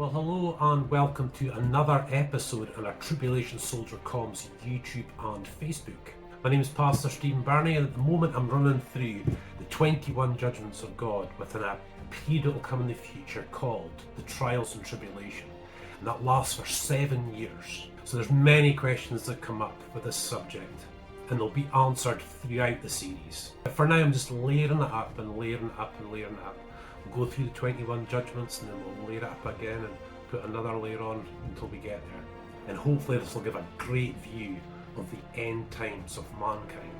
Well, hello and welcome to another episode on our Tribulation Soldier COMS YouTube and Facebook. My name is Pastor Stephen Birnie, and at the moment I'm running through the 21 Judgments of God within a period that will come in the future called the Trials and Tribulation, and that lasts for 7 years. So there's many questions that come up with this subject, and they'll be answered throughout the series. But for now I'm just layering it up and layering it up and layering it up. We'll go through the 21 judgments and then we'll layer it up again and put another layer on until we get there. And hopefully this will give a great view of the end times of mankind.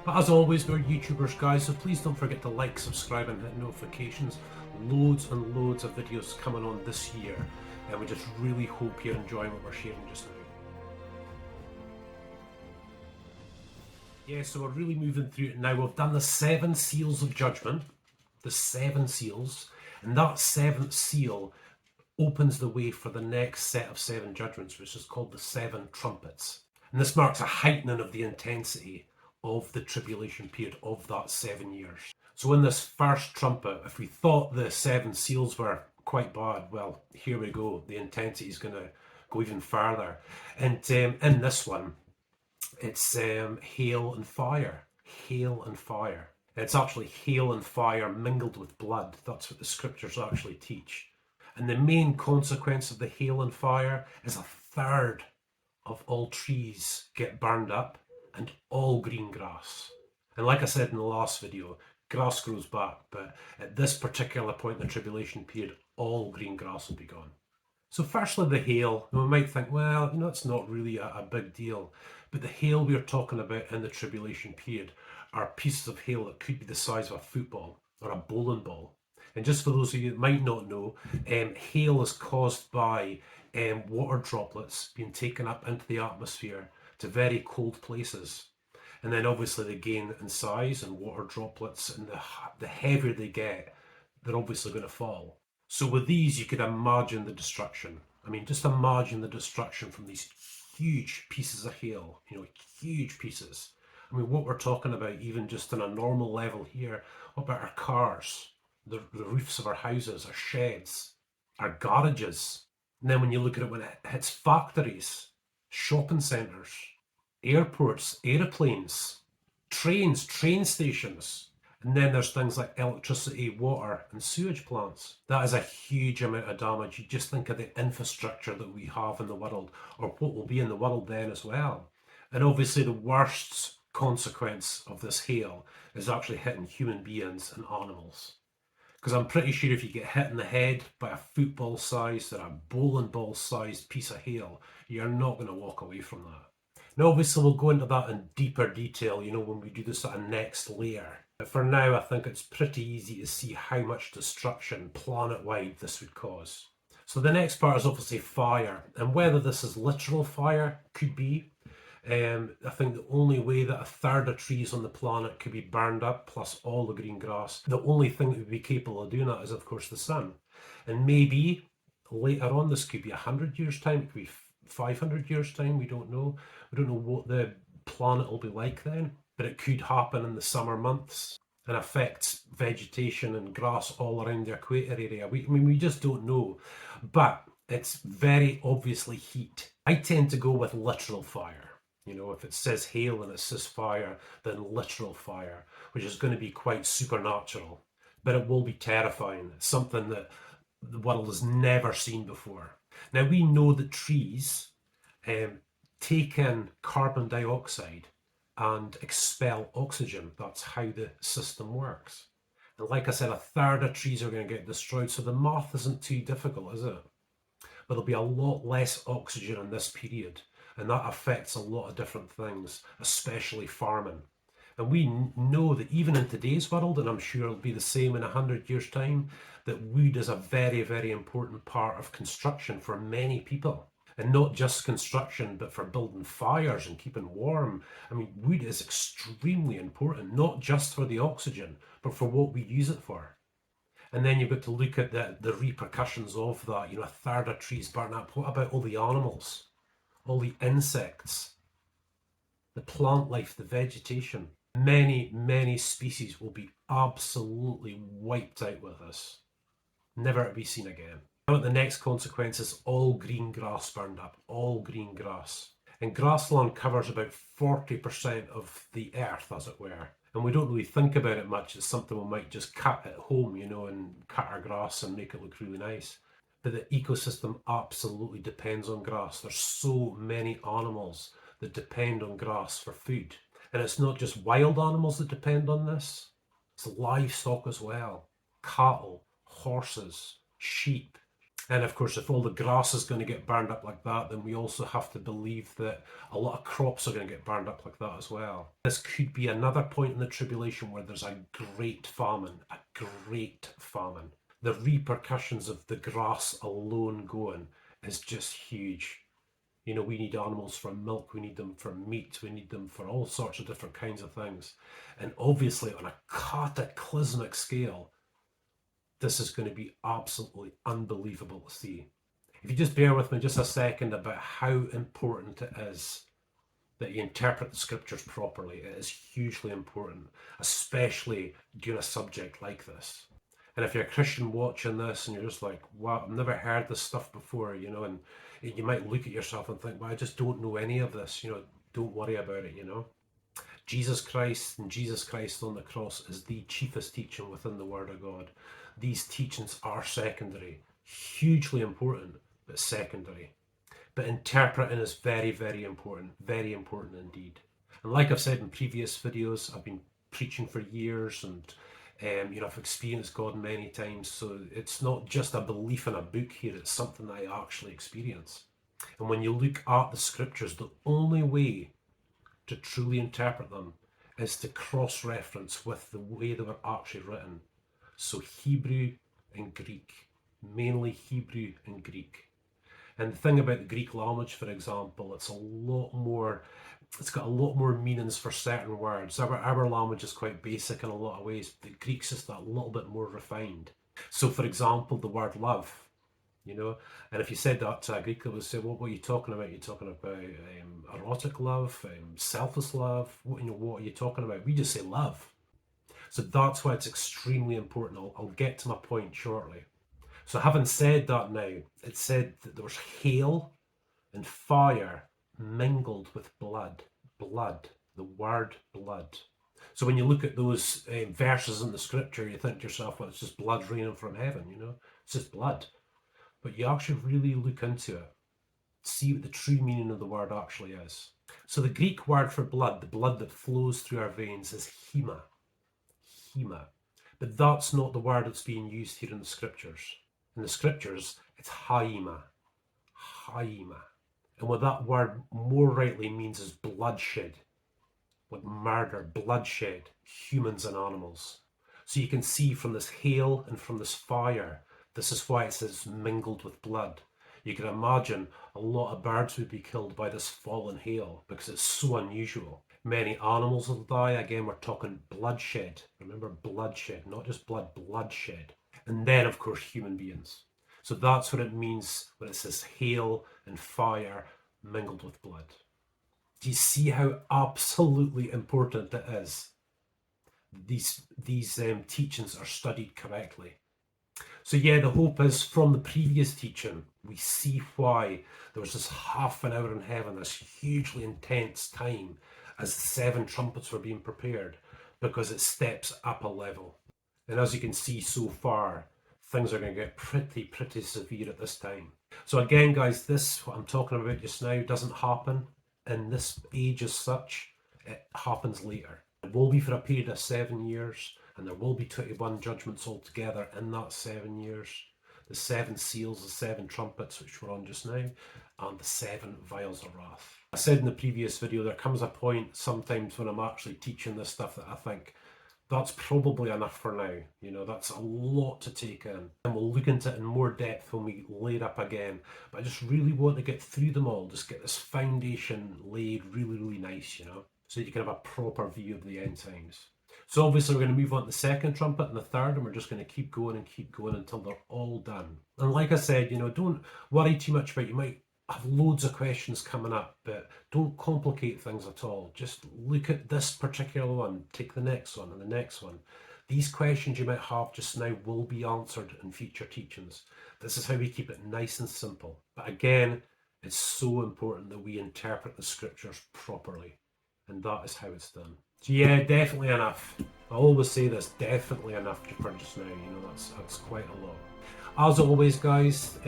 But as always, we're YouTubers, guys, so please don't forget to like, subscribe and hit notifications. Loads and loads of videos coming on this year, and we just really hope you're enjoying what we're sharing just now. Yeah, so we're really moving through it now. We've done the 7 seals of judgment. The 7 seals, and that 7th seal opens the way for the next set of 7 judgments, which is called the 7 trumpets. And this marks a heightening of the intensity of the tribulation period of that 7 years. So in this first trumpet, if we thought the 7 seals were quite bad, well, here we go. The intensity is going to go even further. And in this one, it's hail and fire. Hail and fire. It's actually hail and fire mingled with blood. That's what the scriptures actually teach. And the main consequence of the hail and fire is 1/3 of all trees get burned up and all green grass. And like I said in the last video, grass grows back, but at this particular point in the tribulation period, all green grass will be gone. So firstly, the hail. And we might think, well, it's not really a big deal. But the hail we're talking about in the tribulation period are pieces of hail that could be the size of a football or a bowling ball. And just for those of you that might not know, hail is caused by water droplets being taken up into the atmosphere to very cold places. And then obviously they gain in size, and water droplets, and the heavier they get, they're obviously going to fall. So with these, you could imagine the destruction. I mean, just imagine the destruction from these huge pieces of hail, huge pieces. I mean, what we're talking about, even just on a normal level here, what about our cars, the roofs of our houses, our sheds, our garages? And then when you look at it when it hits factories, shopping centres, airports, aeroplanes, trains, train stations, and then there's things like electricity, water and sewage plants. That is a huge amount of damage. You just think of the infrastructure that we have in the world, or what will be in the world then as well. And obviously the worst consequence of this hail is actually hitting human beings and animals. Because I'm pretty sure if you get hit in the head by a football sized or a bowling ball sized piece of hail, you're not going to walk away from that. Now obviously we'll go into that in deeper detail, when we do this at a next layer. But for now, I think it's pretty easy to see how much destruction planet-wide this would cause. So the next part is obviously fire, and whether this is literal fire could be. I think the only way that 1/3 of trees on the planet could be burned up, plus all the green grass, the only thing that would be capable of doing that is, of course, the sun. And maybe later on, this could be 100 years' time, it could be 500 years' time, we don't know. We don't know what the planet will be like then, but it could happen in the summer months and affect vegetation and grass all around the equator area. We just don't know, but it's very obviously heat. I tend to go with literal fire. If it says hail and it says fire, then literal fire, which is going to be quite supernatural, but it will be terrifying. It's something that the world has never seen before. Now we know that trees take in carbon dioxide and expel oxygen. That's how the system works. And like I said, 1/3 of trees are going to get destroyed, so the math isn't too difficult, is it? But there'll be a lot less oxygen in this period, and that affects a lot of different things, especially farming. And we know that even in today's world, and I'm sure it'll be the same in 100 years' time, that wood is a very, very important part of construction for many people. And not just construction, but for building fires and keeping warm. I mean, wood is extremely important, not just for the oxygen, but for what we use it for. And then you've got to look at the repercussions of that. 1/3 of trees burn up. What about all the animals, all the insects, the plant life, the vegetation? Many, many species will be absolutely wiped out with this, never to be seen again. Now the next consequence is all green grass burned up, all green grass. And grassland covers about 40% of the earth, as it were. And we don't really think about it much. It's something we might just cut at home, you know, and cut our grass and make it look really nice. But the ecosystem absolutely depends on grass. There's so many animals that depend on grass for food. And it's not just wild animals that depend on this, it's livestock as well. Cattle, horses, sheep. And of course, if all the grass is going to get burned up like that, then we also have to believe that a lot of crops are going to get burned up like that as well. This could be another point in the tribulation where there's a great famine, a great famine. The repercussions of the grass alone going is just huge. You know, we need animals for milk, we need them for meat, we need them for all sorts of different kinds of things. And obviously on a cataclysmic scale, this is going to be absolutely unbelievable to see. If you just bear with me just a second about how important it is that you interpret the scriptures properly. It is hugely important, especially during a subject like this. And if you're a Christian watching this and you're just like, wow, I've never heard this stuff before, you know, and you might look at yourself and think, well, I just don't know any of this, you know, don't worry about it, you know. Jesus Christ and Jesus Christ on the cross is the chiefest teaching within the Word of God. These teachings are secondary, hugely important, but secondary. But interpreting is very, very important indeed. And like I've said in previous videos, I've been preaching for years and you know, I've experienced God many times, so it's not just a belief in a book here, it's something that I actually experience. And when you look at the scriptures, the only way to truly interpret them is to cross-reference with the way they were actually written. So Hebrew and Greek, mainly Hebrew and Greek. And the thing about the Greek language, for example, it's got a lot more meanings for certain words. Our language is quite basic in a lot of ways. The Greek's just a little bit more refined. So for example, the word love, you know, and if you said that to a Greek, they would say, well, what are you talking about? You're talking about erotic love, selfless love, what are you talking about? We just say love. So that's why it's extremely important. I'll get to my point shortly. So having said that now, it said that there was hail and fire mingled with blood. Blood, the word blood. So when you look at those verses in the scripture, you think to yourself, well, it's just blood raining from heaven, you know? It's just blood. But you actually really look into it, see what the true meaning of the word actually is. So the Greek word for blood, the blood that flows through our veins, is hema. Hema. But that's not the word that's being used here in the scriptures. In the scriptures, it's haima. Haima. And what that word more rightly means is bloodshed. Like murder, bloodshed, humans and animals. So you can see from this hail and from this fire, this is why it says mingled with blood. You can imagine a lot of birds would be killed by this fallen hail because it's so unusual. Many animals will die. Again, we're talking bloodshed. Remember, bloodshed, not just blood, bloodshed. And then, of course, human beings. So that's what it means when it says hail and fire mingled with blood. Do you see how absolutely important it is? These teachings are studied correctly. So yeah, the hope is from the previous teaching, we see why there was this half an hour in heaven, this hugely intense time as the 7 trumpets were being prepared, because it steps up a level. And as you can see so far, things are going to get pretty severe at this time. So again, guys, this, what I'm talking about just now, doesn't happen in this age as such. It happens later. It will be for a period of 7 years, and there will be 21 judgments altogether in that 7 years. The 7 seals, the 7 trumpets, which we're on just now, and the 7 vials of wrath. I said in the previous video, there comes a point sometimes when I'm actually teaching this stuff that I think, that's probably enough for now. You know, that's a lot to take in. And we'll look into it in more depth when we lay it up again. But I just really want to get through them all, just get this foundation laid really nice, you know, so you can have a proper view of the end times. So obviously we're going to move on to the 2nd trumpet and the 3rd, and we're just going to keep going until they're all done. And like I said, you know, don't worry too much about it. You might have loads of questions coming up, but don't complicate things at all. Just look at this particular one, take the next one and the next one. These questions you might have just now will be answered in future teachings. This is how we keep it nice and simple. But again, it's so important that we interpret the scriptures properly. And that is how it's done. So yeah, definitely enough. I always say this, definitely enough for just now. You know, that's quite a lot. As always, guys,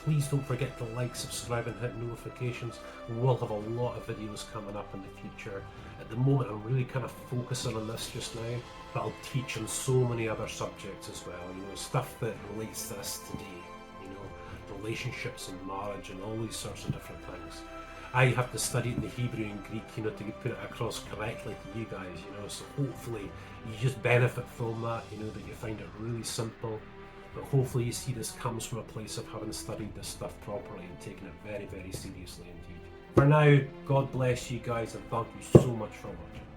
please don't forget to like, subscribe and hit notifications. We'll have a lot of videos coming up in the future. At the moment, I'm really kind of focusing on this just now, but I'll teach on so many other subjects as well. You know, stuff that relates to us today. You know, relationships and marriage and all these sorts of different things. I have to study it in the Hebrew and Greek, you know, to put it across correctly to you guys, you know, so hopefully you just benefit from that, you know, that you find it really simple, but hopefully you see this comes from a place of having studied this stuff properly and taken it very, very seriously indeed. For now, God bless you guys and thank you so much for watching.